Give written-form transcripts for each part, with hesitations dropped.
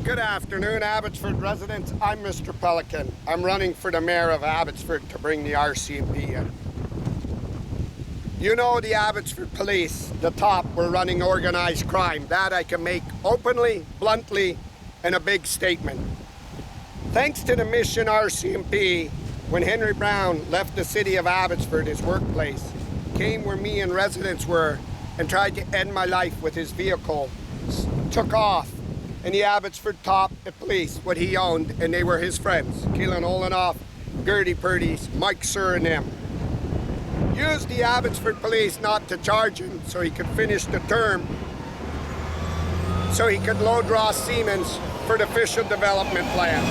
Good afternoon, Abbotsford residents. I'm Mr. Pelican. I'm running for the mayor of Abbotsford to bring the RCMP in. You know the Abbotsford police, the top, were running organized crime. That I can make openly, bluntly, and a big statement. Thanks to the Mission RCMP, when Henry Brown left the city of Abbotsford, his workplace, came where me and residents were, and tried to end my life with his vehicle, took off, and the Abbotsford top, the police, what he owned, and they were his friends, Keelan Olenoff, Gertie Purdy's, Mike Sir and them. Used the Abbotsford police not to charge him so he could finish the term, so he could load Ross Siemens for the official development plan.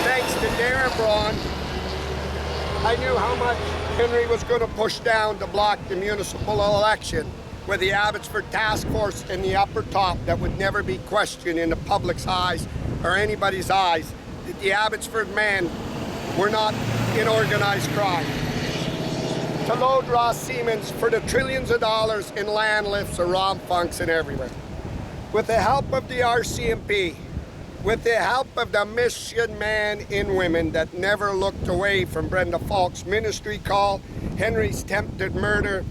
Thanks to Darren Braun, I knew how much Henry was going to push down to block the municipal election with the Abbotsford task force in the upper top that would never be questioned in the public's eyes or anybody's eyes that the Abbotsford men were not in organized crime. To load Ross Siemens for the trillions of dollars in land lifts or ROM funks and everywhere. With the help of the RCMP, with the help of the Mission men and women that never looked away from Brenda Falk's ministry call, Henry's attempted murder,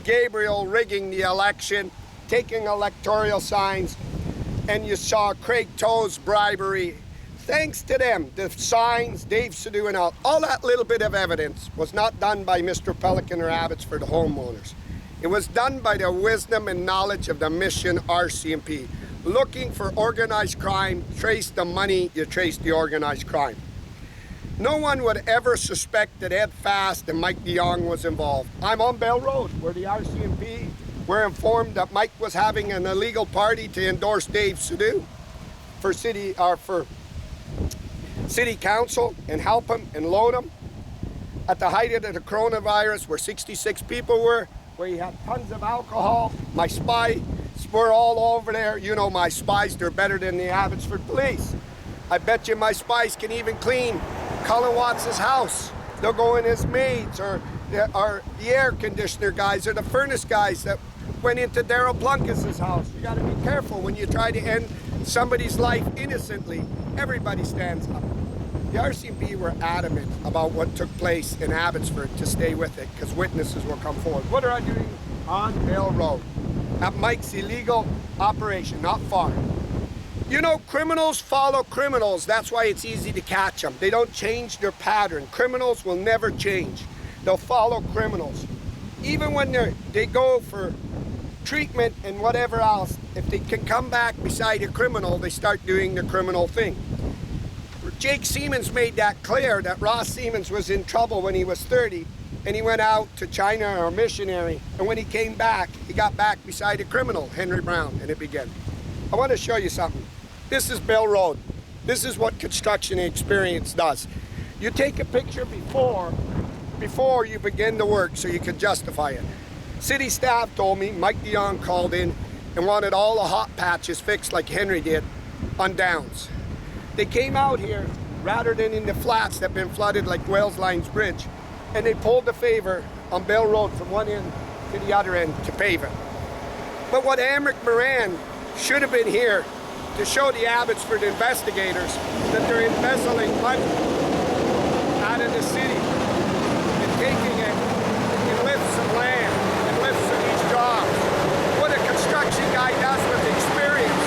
Gabriel rigging the election, taking electoral signs, and you saw Craig Toe's bribery. Thanks to them, the signs, Dave Sidhu and all that little bit of evidence was not done by Mr. Pelican or Abbotsford homeowners. It was done by the wisdom and knowledge of the Mission RCMP. Looking for organized crime, trace the money, you trace the organized crime. No one would ever suspect that Ed Fast and Mike DeYoung was involved. I'm on Bell Road, where the RCMP were informed that Mike was having an illegal party to endorse Dave Sidhu for city council and help him and load him. At the height of the coronavirus, where 66 people were, where he had tons of alcohol, my spies were all over there. You know my spies, they're better than the Abbotsford police. I bet you my spies can even clean Colin Watts' house. They'll go in as maids, or the air conditioner guys, or the furnace guys that went into Daryl Plunkus' house. You gotta be careful when you try to end somebody's life innocently. Everybody stands up. The RCMP were adamant about what took place in Abbotsford to stay with it, because witnesses will come forward. What are I doing on Bell Road? At Mike's illegal operation, not far. You know, criminals follow criminals. That's why it's easy to catch them. They don't change their pattern. Criminals will never change. They'll follow criminals. Even when they go for treatment and whatever else, if they can come back beside a criminal, they start doing the criminal thing. Jake Siemens made that clear, that Ross Siemens was in trouble when he was 30, and he went out to China or missionary, and when he came back, he got back beside a criminal, Henry Brown, and it began. I want to show you something. This is Bell Road. This is what construction experience does. You take a picture before you begin the work so you can justify it. City staff told me, Mike DeYoung called in and wanted all the hot patches fixed like Henry did on Downs. They came out here rather than in the flats that have been flooded like Wells Lines Bridge, and they pulled the favor on Bell Road from one end to the other end to pave it. But what Amric Moran should have been here to show the Abbotsford investigators that they're embezzling money out of the city and taking it in lifts of land and lifts of these jobs. What a construction guy does with experience.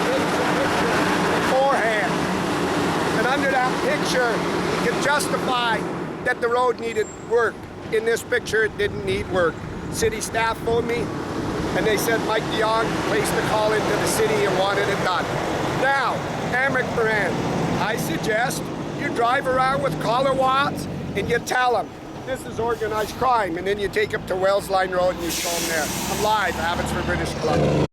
Takes a picture beforehand, and under that picture he can justify that the road needed work. In this picture it didn't need work. City staff phoned me, and they said Mike DeYoung placed a call into the city and wanted it done. Now, Amric Moran, I suggest you drive around with Colin Watts and you tell him this is organized crime, and then you take him to Wells Line Road and you show him there. I'm live, Abbotsford, British Columbia.